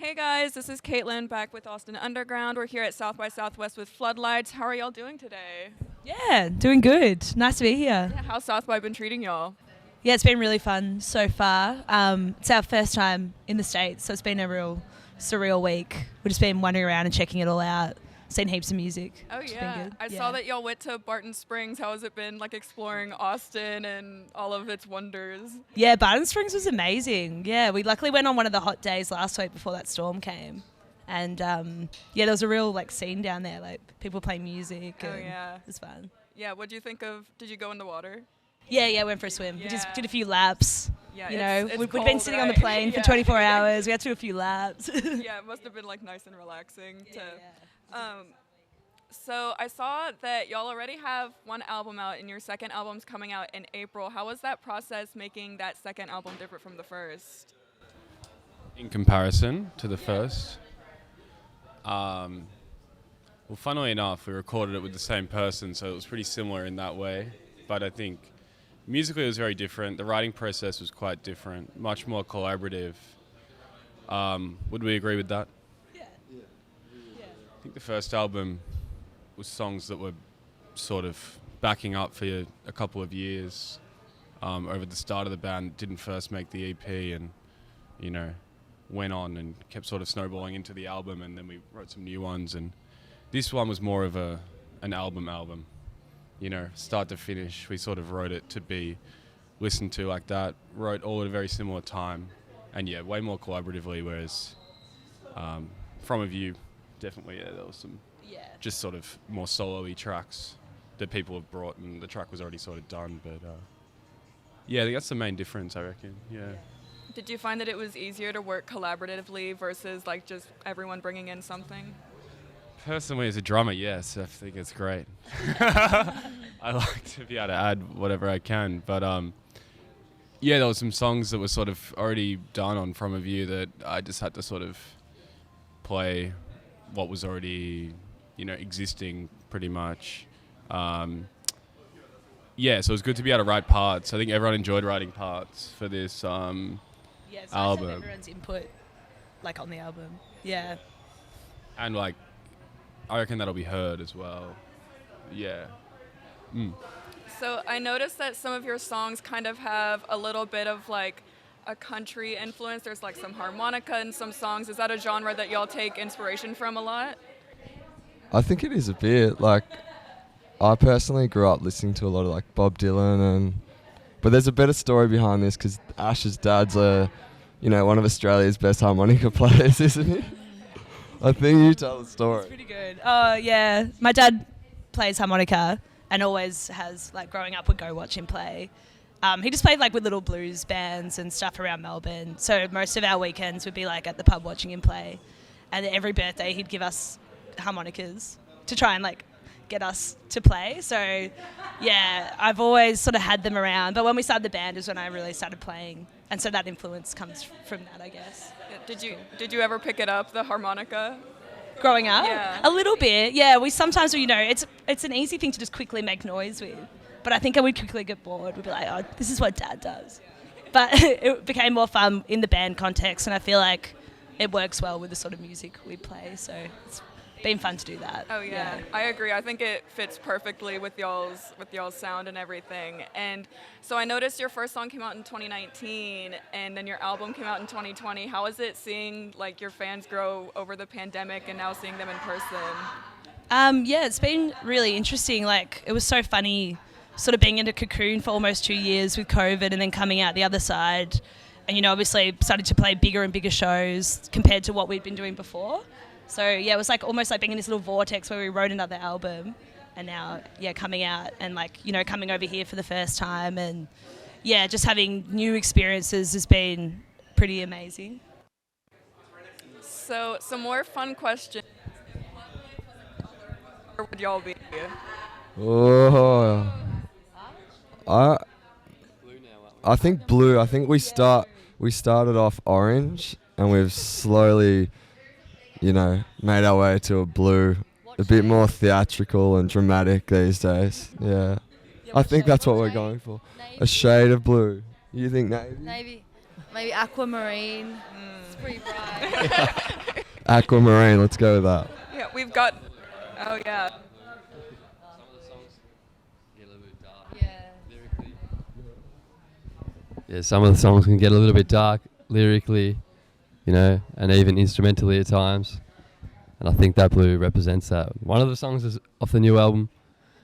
Hey guys, this is Kaitlyn back with Austin Underground. We're here at South by Southwest with Floodlights. How are y'all doing today? Yeah, doing good. Nice to be here. Yeah, how's South by been treating y'all? Yeah, it's been really fun so far. It's our first time in the States, so it's been a real surreal week. We've just been wandering around and checking it all out, seen heaps of music. Oh yeah, I saw that y'all went to Barton Springs. How has it been like exploring Austin and all of its wonders? Yeah, Barton Springs was amazing. Yeah, we luckily went on one of the hot days last week before that storm came. And there was a real like scene down there, like people playing music. Oh yeah. It was fun. Yeah, what'd you think of, did you go in the water? Yeah, went for a swim. We just did a few laps. Yeah, it's we've cold, been sitting on the right? plane for 24 hours. We had to do a few laps. Yeah, it must have been like nice and relaxing. So I saw that y'all already have one album out and your second album's coming out in April. How was that process making that second album different from the first? In comparison to the first? Well, funnily enough, we recorded it with the same person, so it was pretty similar in that way. But I think musically it was very different. The writing process was quite different, much more collaborative. Would we agree with that? Yeah. I think the first album was songs that were sort of backing up for a couple of years over the start of the band. Didn't first make the EP and, went on and kept sort of snowballing into the album, and then we wrote some new ones. And this one was more of an album. Start to finish. We sort of wrote it to be listened to like that. Wrote all at a very similar time, and way more collaboratively. Whereas From a View, definitely, there was some just sort of more solo-y tracks that people have brought, and the track was already sort of done. But I think that's the main difference, I reckon. Yeah. Did you find that it was easier to work collaboratively versus like just everyone bringing in something? Personally, as a drummer, yes, I think it's great. I like to be able to add whatever I can, but there were some songs that were sort of already done on From a View that I just had to sort of play what was already, existing pretty much. So it was good to be able to write parts. I think everyone enjoyed writing parts for this album. It's nice to have everyone's input, like on the album. Yeah. And like, I reckon that'll be heard as well. Yeah. So I noticed that some of your songs kind of have a little bit of like a country influence. There's like some harmonica in some songs. Is that a genre that y'all take inspiration from a lot? I think it is a bit. Like, I personally grew up listening to a lot of like Bob Dylan, but there's a better story behind this because Ash's dad's one of Australia's best harmonica players, isn't he? I think you tell the story. It's pretty good. Oh, yeah. My dad plays harmonica and always has, like, growing up would go watch him play. He just played, like, with little blues bands and stuff around Melbourne. So most of our weekends would be, like, at the pub watching him play. And every birthday he'd give us harmonicas to try and, like, get us to play. So, yeah, I've always sort of had them around. But when we started the band is when I really started playing. And so that influence comes from that, I guess. Did you ever pick it up, the harmonica? Growing up? Yeah. A little bit, yeah. We sometimes, it's an easy thing to just quickly make noise with. But I think I would quickly get bored. We'd be like, oh, this is what Dad does. But it became more fun in the band context, and I feel like it works well with the sort of music we play. So it's been fun to do that. Oh yeah, I agree. I think it fits perfectly with y'all's sound and everything. And so I noticed your first song came out in 2019, and then your album came out in 2020. How is it seeing like your fans grow over the pandemic and now seeing them in person? It's been really interesting. Like, it was so funny, sort of being in a cocoon for almost 2 years with COVID, and then coming out the other side, and obviously started to play bigger and bigger shows compared to what we'd been doing before. So, it was like almost like being in this little vortex where we wrote another album and now, coming out and like, coming over here for the first time and, just having new experiences has been pretty amazing. So, some more fun questions. Where would y'all be? Oh, I think blue. I think we started off orange and we've slowly made our way to a blue, a bit more theatrical and dramatic these days. Yeah. I think that's what we're going for. A shade of blue. You think navy? Navy. Maybe Aquamarine. It's pretty bright. Aquamarine, let's go with that. Yeah, we've got. Oh yeah. Yeah. Some of the songs can get a little bit dark lyrically, you know, and even instrumentally at times. And I think that Blue represents that. One of the songs off the new album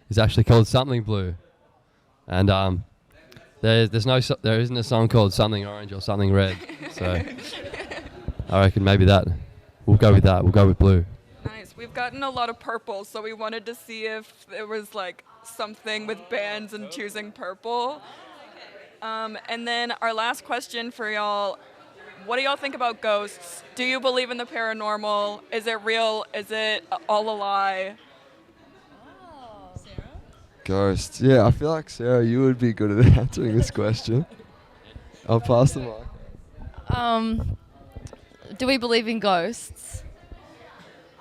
is actually called Something Blue. And there isn't a song called Something Orange or Something Red. So I reckon maybe that. We'll go with that. We'll go with Blue. Nice. We've gotten a lot of purple, so we wanted to see if there was like something with bands and choosing purple. And then our last question for y'all. What do y'all think about ghosts? Do you believe in the paranormal? Is it real? Is it all a lie? Ghosts. Yeah, I feel like, Sarah, you would be good at answering this question. I'll pass the mic. Do we believe in ghosts?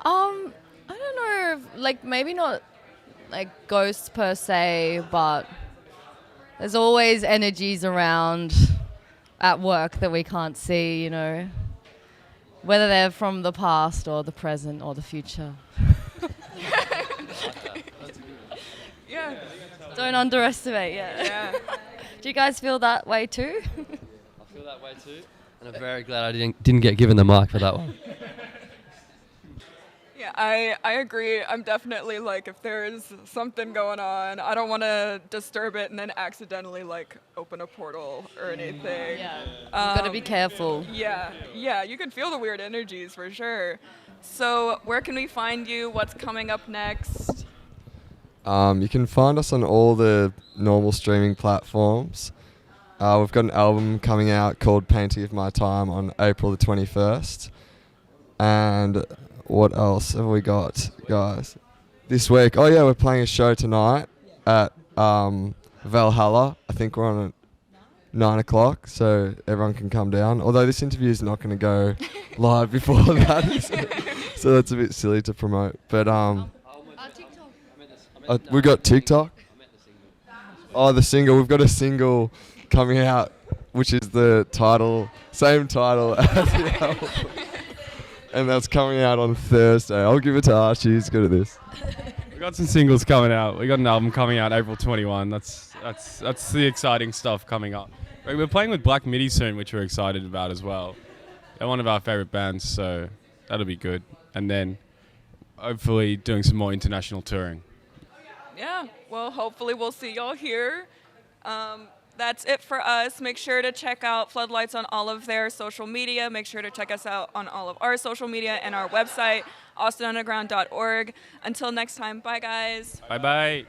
I don't know. Like, maybe not like ghosts per se, but there's always energies around at work that we can't see, you know, whether they're from the past or the present or the future. Yeah. Don't underestimate, yeah. Do you guys feel that way too? I feel that way too. And I'm very glad I didn't get given the mic for that one. Yeah, I agree. I'm definitely like, if there's something going on, I don't want to disturb it and then accidentally like open a portal or anything. Yeah. You've got to be careful. Yeah, you can feel the weird energies for sure. So where can we find you? What's coming up next? You can find us on all the normal streaming platforms. We've got an album coming out called Painting of My Time on April the 21st. And what else have we got, guys? This week, oh yeah, we're playing a show tonight at Valhalla. I think we're on at 9 o'clock, so everyone can come down. Although this interview is not going to go live before that, so that's a bit silly to promote. But we got TikTok. Oh, the single. We've got a single coming out, which is the same title as the album. And that's coming out on Thursday. I'll give it to Archie. He's good at this. We got some singles coming out. We got an album coming out April 21. That's the exciting stuff coming up. We're playing with Black Midi soon, which we're excited about as well. They're one of our favorite bands, so that'll be good. And then hopefully doing some more international touring. Yeah, well, hopefully we'll see y'all here. That's it for us. Make sure to check out Floodlights on all of their social media. Make sure to check us out on all of our social media and our website, austinunderground.org. Until next time, bye guys. Bye-bye.